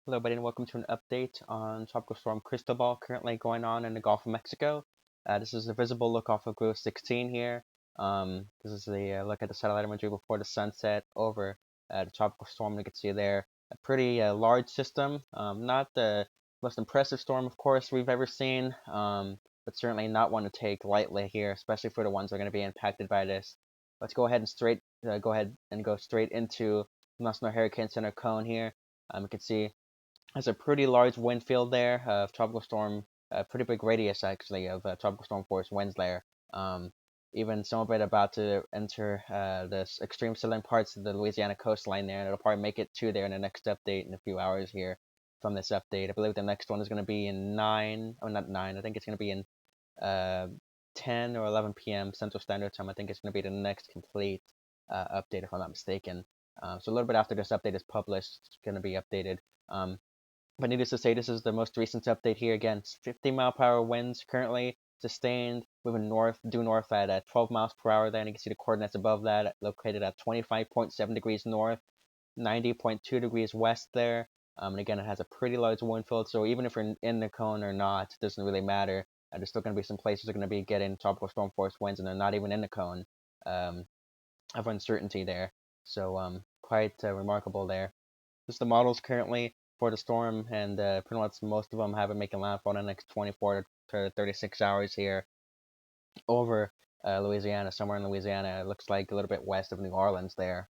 Hello, everybody, and welcome to an update on Tropical Storm Cristobal, currently going on in the Gulf of Mexico. This is a visible look off of Grove 16 here. This is the look at the satellite imagery before the sunset over the tropical storm. You can see there a pretty large system. Not the most impressive storm, of course, we've ever seen, but certainly not one to take lightly here, especially for the ones that are going to be impacted by this. Let's go ahead and go straight into National Hurricane Center cone here. You can see has a pretty large wind field there of tropical storm, a pretty big radius actually of tropical storm force winds there. Um, Even some of it about to enter the extreme southern parts of the Louisiana coastline there, and it'll probably make it to there in the next update in a few hours here from this update. I believe the next one is going to be in 9, oh not 9, I think it's going to be in uh, 10 or 11 p.m. Central Standard Time. I think it's going to be the next complete update if I'm not mistaken. So a little bit after this update is published, it's going to be updated. But needless to say, this is the most recent update here. Again, it's 50-mile-per-hour winds currently sustained, moving due north at 12 miles per hour. Then you can see the coordinates above that, located at 25.7 degrees north, 90.2 degrees west there. And again, it has a pretty large wind field, so even if you're in the cone or not, it doesn't really matter. There's still going to be some places that are going to be getting tropical storm force winds, and they're not even in the cone um, of uncertainty there. So quite remarkable there. Just the models currently for the storm, and pretty much most of them have it making landfall in the next 24 to 36 hours here over Louisiana, somewhere in Louisiana. It looks like a little bit west of New Orleans there.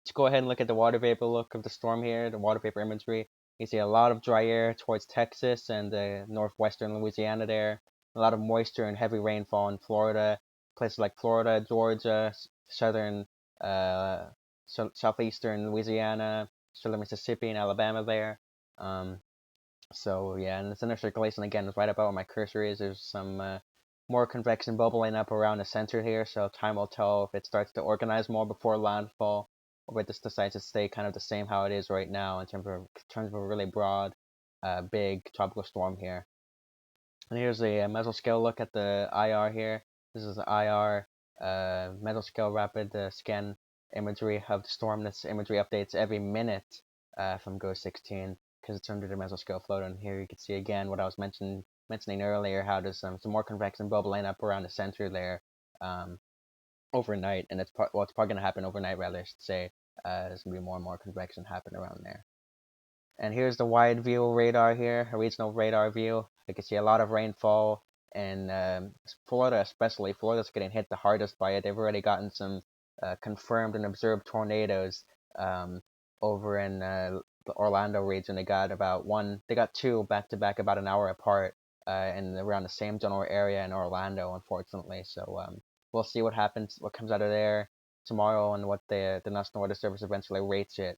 Let's go ahead and look at the water vapor look of the storm here, the water vapor imagery. You see a lot of dry air towards Texas and northwestern Louisiana there. A lot of moisture and heavy rainfall in Florida, places like Florida, Georgia, southern, southeastern Louisiana, southern Mississippi and Alabama there. Um, so yeah, and the center circulation again is right about where my cursor is. There's some more convection bubbling up around the center here, so time will tell if it starts to organize more before landfall, or if it just decides to stay kind of the same how it is right now in terms of a really broad, big tropical storm here. And here's a mesoscale look at the IR here. This is the IR mesoscale rapid scan imagery of the storm. This imagery updates every minute from GO 16 because it's under the mesoscale float. And here you can see again what I was mentioning earlier, how there's some more convection bubbling up around the center there um, overnight, and it's probably going to happen overnight rather, I should say. There's going to be more and more convection happen around there. And here's the wide view radar here, a regional radar view. You can see a lot of rainfall in Florida, especially. Florida's getting hit the hardest by it. They've already gotten some confirmed and observed tornadoes over in the Orlando region. They got two back to back about an hour apart and around the same general area in Orlando, unfortunately. So we'll see what happens, what comes out of there tomorrow, and what the National Weather Service eventually rates it.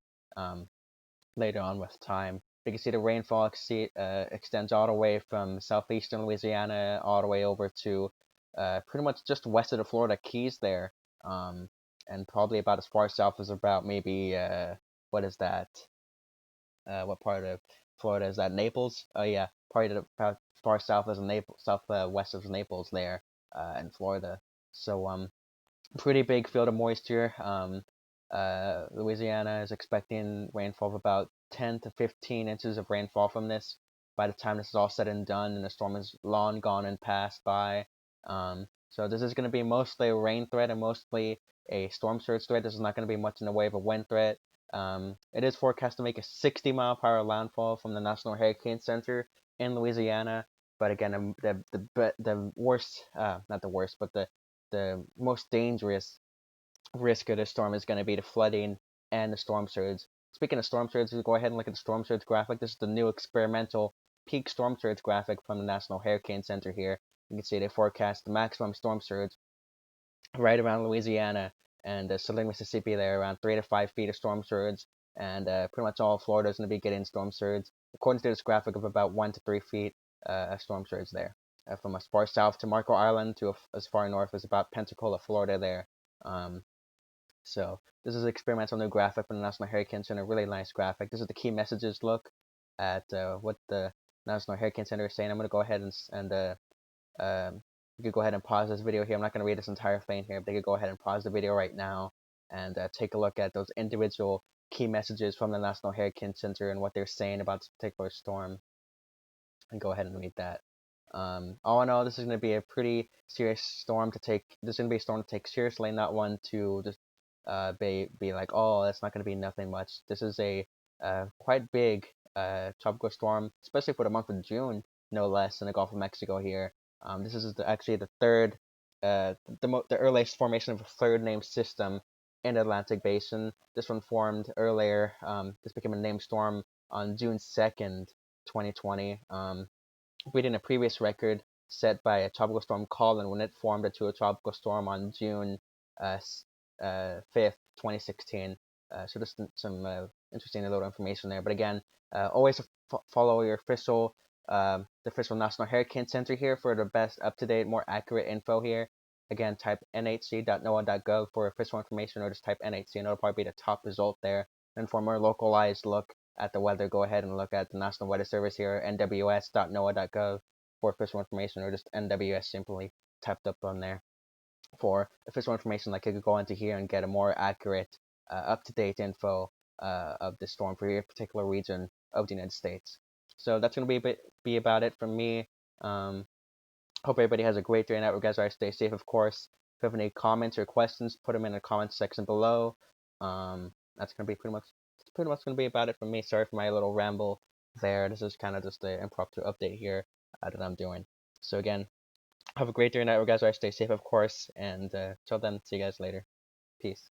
Later on with time. You can see the rainfall extends all the way from southeastern Louisiana all the way over to pretty much just west of the Florida Keys there, and probably about as far south as about maybe what is that? What part of Florida is that? Naples? Oh yeah, probably about as far south as Naples, southwest of Naples there in Florida. So pretty big field of moisture. Louisiana is expecting rainfall of about 10 to 15 inches of rainfall from this by the time this is all said and done and the storm is long gone and passed by. So this is going to be mostly a rain threat and mostly a storm surge threat. This is not going to be much in the way of a wind threat. It is forecast to make a 60-mile-per-hour landfall from the National Hurricane Center in Louisiana. But again, the worst, not the worst, but the most dangerous risk of the storm is going to be the flooding and the storm surge. Speaking of storm surge, we'll go ahead and look at the storm surge graphic. This is the new experimental peak storm surge graphic from the National Hurricane Center here. You can see they forecast the maximum storm surge right around Louisiana and southern Mississippi there, around 3 to 5 feet of storm surge, and pretty much all of Florida is going to be getting storm surge, according to this graphic of about 1 to 3 feet of storm surge there. From as far south to Marco Island to as far north as about Pensacola, Florida there. So this is an experimental new graphic from the National Hurricane Center, really nice graphic. This is the key messages look at what the National Hurricane Center is saying. I'm going to go ahead and you could go ahead and pause this video here. I'm not going to read this entire thing here, but you could go ahead and pause the video right now and take a look at those individual key messages from the National Hurricane Center and what they're saying about this particular storm, and go ahead and read that. All in all, this is going to be a pretty serious storm to take. This is going to be a storm to take seriously, not one to just be like, oh, that's not going to be nothing much. This is a quite big tropical storm, especially for the month of June, no less, in the Gulf of Mexico here. This is actually the third, the earliest formation of a third named system in the Atlantic Basin. This one formed earlier. This became a named storm on June 2nd, 2020. Beating a previous record set by a tropical storm Colin when it formed into a tropical storm on June 5th, 2016. So just some interesting little information there. But again, always follow your official, the official National Hurricane Center here for the best up-to-date, more accurate info here. Again, type nhc.noaa.gov for official information, or just type NHC and it'll probably be the top result there. And for a more localized look at the weather, go ahead and look at the National Weather Service here, nws.noaa.gov for official information, or just NWS simply typed up on there for official information. Like you could go into here and get a more accurate, up-to-date info of the storm for your particular region of the United States. So that's going to be about it from me. Hope everybody has a great day and night. You guys are stay safe, of course. If you have any comments or questions, put them in the comments section below. That's gonna be pretty much gonna be about it from me. Sorry for my little ramble there. This is kind of just an impromptu update here that I'm doing. So again, have a great day and night. You guys are stay safe, of course. And till then, see you guys later. Peace.